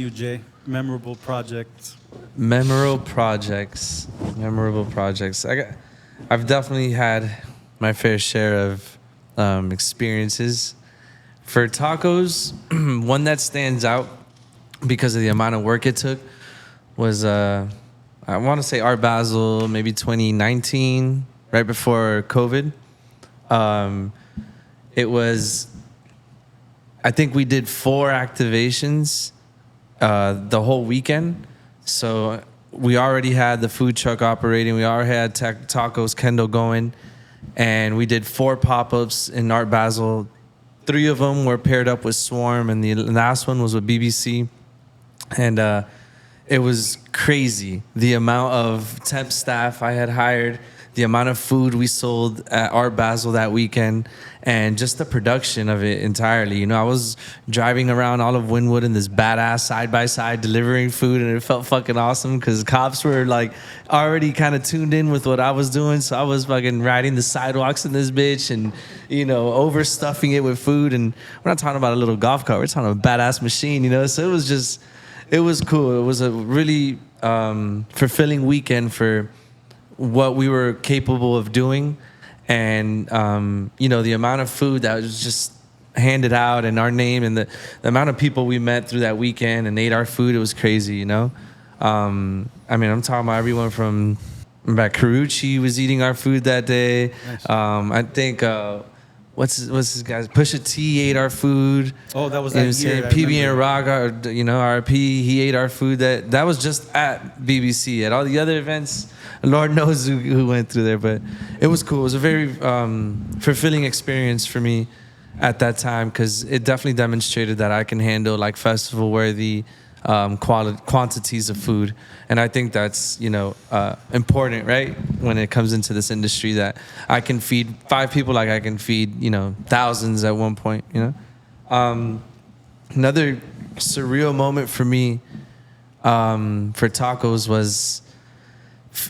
you, Jay? Memorable project. Memorable projects. I've definitely had my fair share of experiences. For tacos, one that stands out because of the amount of work it took was I want to say Art Basel, maybe 2019, right before COVID. It was, I think we did 4 activations the whole weekend. So we already had the food truck operating. We already had Tacos Kendall going. And we did 4 pop-ups in Art Basel. 3 of them were paired up with Swarm, and the last one was with BBC. And it was crazy, the amount of temp staff I had hired, the amount of food we sold at Art Basel that weekend, and just the production of it entirely. You know, I was driving around all of Wynwood in this badass side-by-side delivering food, and it felt fucking awesome because cops were like already kind of tuned in with what I was doing. So I was fucking riding the sidewalks in this bitch and, you know, overstuffing it with food. And we're not talking about a little golf cart. We're talking about a badass machine, you know? So it was cool. It was a really fulfilling weekend for what we were capable of doing. And, you know, the amount of food that was just handed out and our name and the amount of people we met through that weekend and ate our food, it was crazy, you know? I mean, I'm talking about everyone from Carucci was eating our food that day. Nice. I think, what's his guys? Pusha T ate our food. Oh, that was You know that what I'm year. saying? PB and Raga, you know, RP, he ate our food. That was just at BBC. At all the other events, Lord knows who went through there, but it was cool. It was a very fulfilling experience for me at that time because it definitely demonstrated that I can handle like festival-worthy quantities of food. And I think that's, you know, important, right? When it comes into this industry, that I can feed 5 people like I can feed, you know, thousands at one point, you know? Another surreal moment for me for tacos was,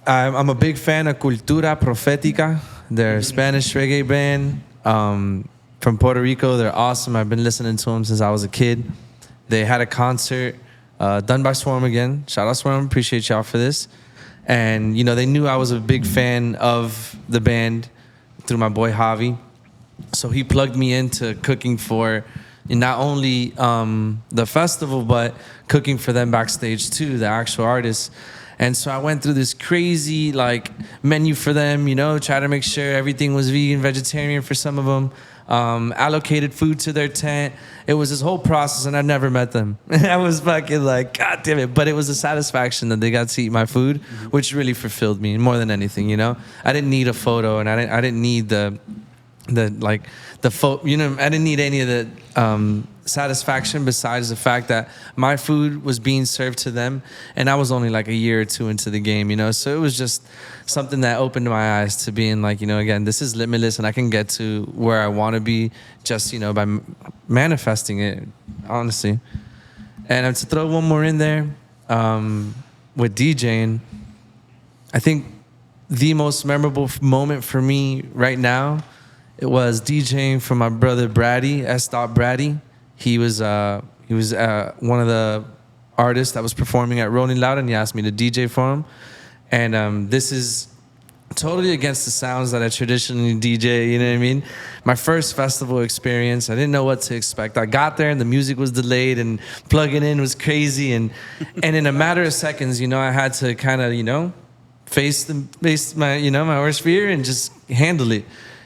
I'm a big fan of Cultura Profética. They're a Spanish reggae band from Puerto Rico. They're awesome. I've been listening to them since I was a kid. They had a concert done by Swarm again. Shout out Swarm. Appreciate y'all for this. And, you know, they knew I was a big fan of the band through my boy Javi. So he plugged me into cooking for not only the festival, but cooking for them backstage too, the actual artists. And so I went through this crazy like menu for them, you know, try to make sure everything was vegan, vegetarian for some of them. Allocated food to their tent. It was this whole process, and I never met them. I was fucking like, God damn it. But it was a satisfaction that they got to eat my food, which really fulfilled me more than anything, you know? I didn't need a photo, and I didn't need the photo, you know, I didn't need any of the satisfaction besides the fact that my food was being served to them, and I was only like a year or 2 into the game, you know? So it was just something that opened my eyes to being like, you know, again, this is limitless, and I can get to where I want to be just, you know, by manifesting it, honestly. And to throw one more in there, with DJing, I think the most memorable moment for me right now, it was DJing for my brother Brady, Brady. He was one of the artists that was performing at Rolling Loud, and he asked me to DJ for him. And this is totally against the sounds that I traditionally DJ, you know what I mean? My first festival experience, I didn't know what to expect. I got there and the music was delayed and plugging in was crazy. And in a matter of seconds, you know, I had to kind of, you know, face my, you know, my worst fear and just handle it.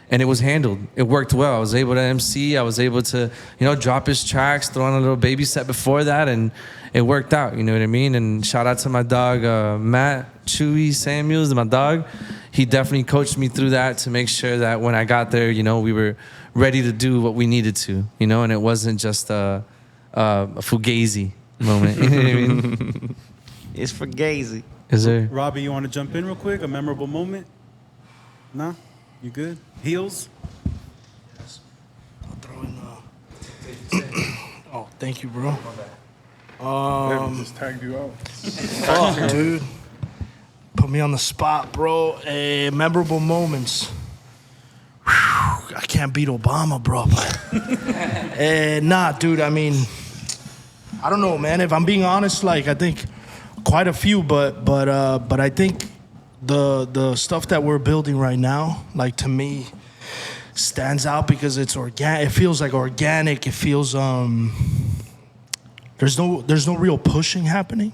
And it was handled. It worked well. I was able to MC. I was able to, you know, drop his tracks, throw on a little baby set before that, and it worked out, you know what I mean? And shout out to my dog, Matt Chewy Samuels, my dog. He definitely coached me through that to make sure that when I got there, you know, we were ready to do what we needed to, you know, and it wasn't just a fugazi moment. You know what I mean? It's fugazi. Is there? Robby, you want to jump in real quick? A memorable moment? No? You good? Heels? Yes. I'll throw in oh, thank you, bro. Just tagged you out. Fuck, dude. Put me on the spot, bro. Memorable moments. Whew, I can't beat Obama, bro. But, nah, dude, I mean, I don't know, man. If I'm being honest, like I think quite a few, but I think the stuff that we're building right now, like to me, stands out because it's organic. It feels like organic. It feels there's no real pushing happening.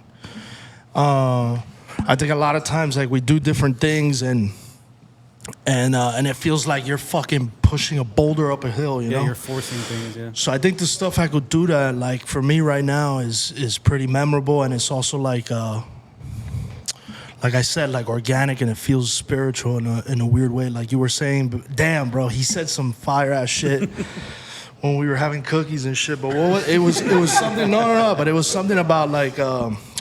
I think a lot of times like we do different things and it feels like you're fucking pushing a boulder up a hill, you know? Yeah, you're forcing things, yeah. So I think the stuff I could do that, like for me right now, is pretty memorable, and it's also like I said, like organic, and it feels spiritual in a weird way. Like you were saying, but damn, bro, he said some fire ass shit when we were having cookies and shit. But it was something. No, but it was something about like.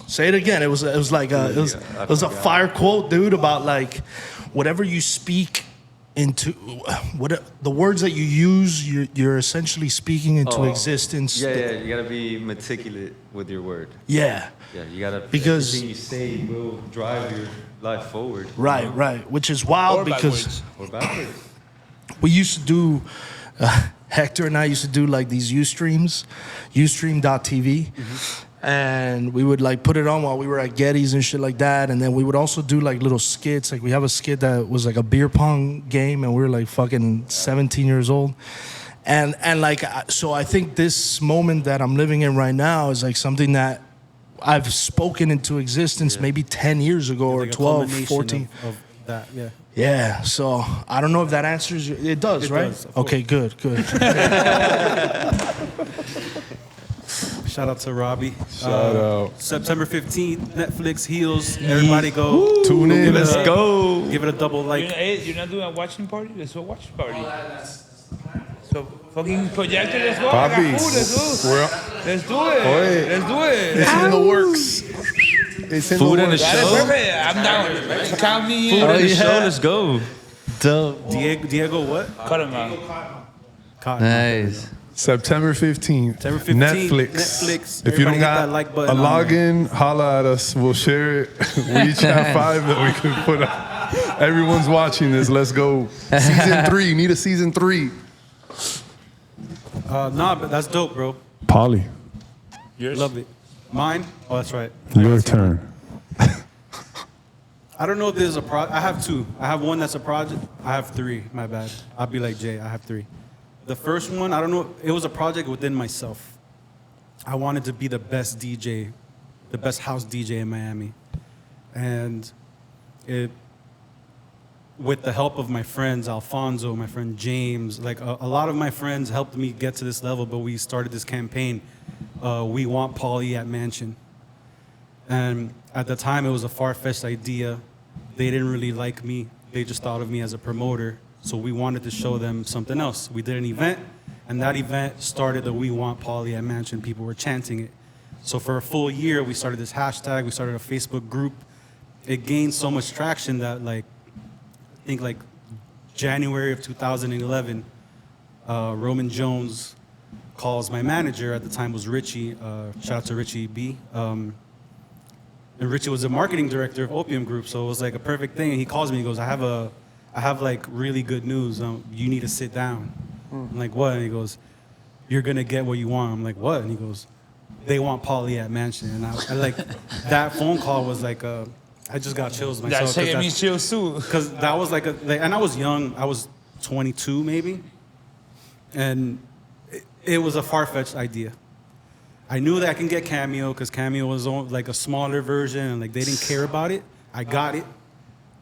Say it again. It was like it was a fire quote, dude, about like whatever you speak into what the words that you use, you're essentially speaking into existence. Yeah, you gotta be meticulous with your word. Yeah. Yeah, you gotta. Because everything you say will drive your life forward. Right. Which is wild because Or backwards. we used to do. Hector and I used to do like these Ustreams, Ustream.tv. And we would like put it on while we were at Getty's and shit like that. And then we would also do like little skits. Like we have a skit that was like a beer pong game, and we were like fucking 17 years old. And like, so I think this moment that I'm living in right now is like something that I've spoken into existence maybe 10 years ago or Like a 12, culmination 14. of that, yeah. Yeah, so I don't know if that answers you. It does, It right? does, of Okay, good. Shout out to Robby. Shout out. September 15th, Netflix Heels. Everybody go. Tune in. Let's go. Give it a double like. You're not doing a watching party? Let's do a watching party. So fucking projector, let's go. I got Papi, food, let's do it. Let's do it. Oye. Let's do it. It's in the works. It's in Food the and a works. That's show. perfect. I'm down. Count me in. Food and a show. Let's go. Dope. Diego what? Cut him out. Cotton. Nice. September 15th. September 15th, Netflix. Netflix. If you don't Everybody hit got that like button a on there. login, holla at us. We'll share it. We each have 5 that we can put up. Everyone's watching this. Let's go. Season 3. Need a season 3. Nah, but that's dope, bro. Polly, Love it. Mine? Oh, that's right. your turn. I don't know if there's a I have 2. I have one that's a project. I have 3. My bad. I'll be like Jay. I have 3. The first one, I don't know. It was a project within myself. I wanted to be the best DJ, the best house DJ in Miami. And with the help of my friends, Alfonso, my friend James, like a lot of my friends helped me get to this level, but we started this campaign, We Want Pauly at Mansion. And at the time, it was a far-fetched idea. They didn't really like me. They just thought of me as a promoter. So we wanted to show them something else. We did an event, and that event started the We Want Pauly at Mansion. People were chanting it. So for a full year, we started this hashtag. We started a Facebook group. It gained so much traction that, like, I think like January of 2011, Roman Jones calls my manager at the time was Richie. Shout out to Richie B. And Richie was the marketing director of Opium Group, so it was like a perfect thing. And he calls me, he goes, I have like really good news. You need to sit down. I'm like, what? And he goes, you're gonna get what you want. I'm like, what? And he goes, they want Pauly at Mansion. And I like, that phone call was like, I just got chills myself. That's taking me chills too. Because that was like and I was young. I was 22 maybe. And it was a far-fetched idea. I knew that I can get Cameo because Cameo was like a smaller version and like they didn't care about it. I got it.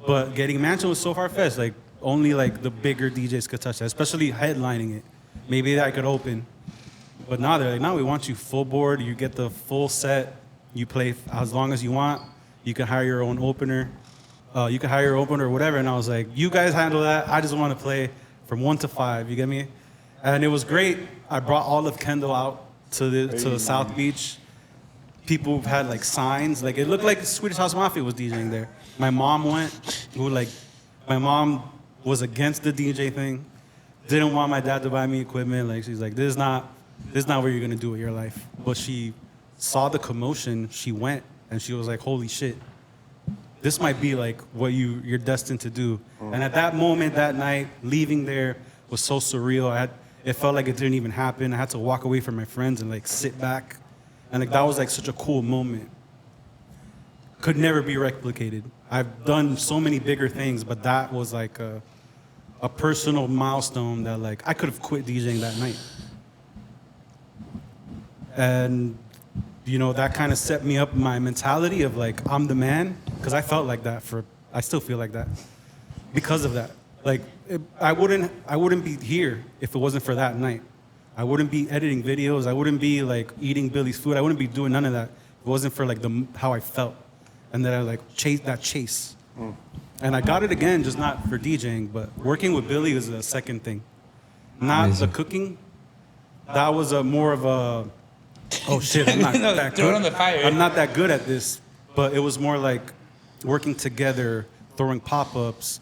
But getting Mansion was so far-fetched. Like only like the bigger DJs could touch that, especially headlining it. Maybe I could open. But now they're like, now we want you full board. You get the full set. You play as long as you want. You can hire your own opener. You can hire your opener or whatever. And I was like, you guys handle that. I just want to play from 1 to 5. You get me? And it was great. I brought all of Kendall out to the South Beach. People had like signs. Like it looked like Swedish House Mafia was DJing there. My mom went. My mom was against the DJ thing. Didn't want my dad to buy me equipment. Like she's like, this is not what you're gonna do with your life. But she saw the commotion. She went. And she was like, holy shit, this might be like what you're destined to do. And at that moment, that night, leaving there was so surreal. It felt like it didn't even happen. I had to walk away from my friends and like sit back And like that was like such a cool moment. Could never be replicated. I've done so many bigger things, but that was like a personal milestone that like I could have quit DJing that night. And you know, that kind of set me up my mentality of like I'm the man, because I felt like that I still feel like that because of that. Like I wouldn't be here if it wasn't for that night. I wouldn't be editing videos. I wouldn't be like eating Billy's food. I wouldn't be doing none of that if it wasn't for like how I felt, and that I like chase. And I got it again, just not for DJing, but working with Billy was a second thing. Not Amazing. the cooking. That was more of a oh shit, I'm not that Throw it good. on the fire. I'm not that good at this, but it was more like working together, throwing pop-ups,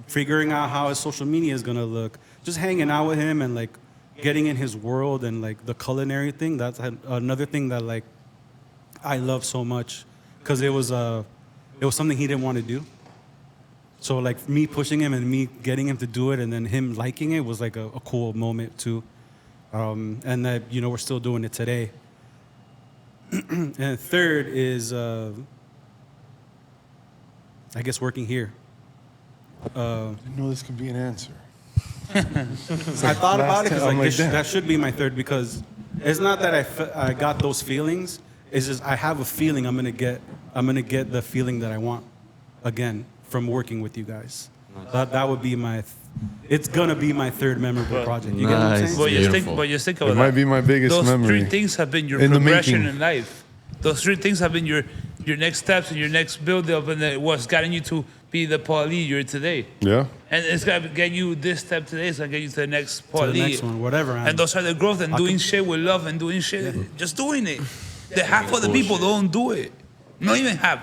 figuring out how his social media is gonna look, just hanging out with him and like getting in his world and like the culinary thing. That's another thing that like I love so much, because it was something he didn't want to do. So like me pushing him and me getting him to do it and then him liking it was like a cool moment too. And that, you know, we're still doing it today. And third is, I guess, working here. I know this could be an answer. I thought about it because I'm like, like, damn. that should be my third, because it's not that I got those feelings. It's just I have a feeling I'm gonna get the feeling that I want again from working with you guys. That would be it's gonna be my third memorable project. You get what I'm Nice. saying? But just think about It that. might be my biggest Those memory. 3 things have been your In the progression making. in life. Those 3 things have been your next steps and your next build up, and what's gotten you to be the Paulie you're today. Yeah. And it's gonna get you this step today. It's gonna get you to the next To Paulie. the next one, whatever. And those are the growth and doing shit with love and doing shit, just doing it. The half of the people don't do it. Not even half.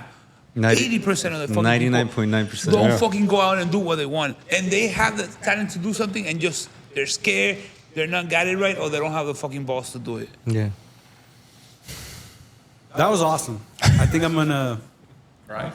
80% of the fucking 99.9%. don't Yeah. fucking go out and do what they want. And they have the talent to do something and just, they're scared, they're not got it right, or they don't have the fucking balls to do it. Yeah. That was awesome. I think I'm gonna. Right.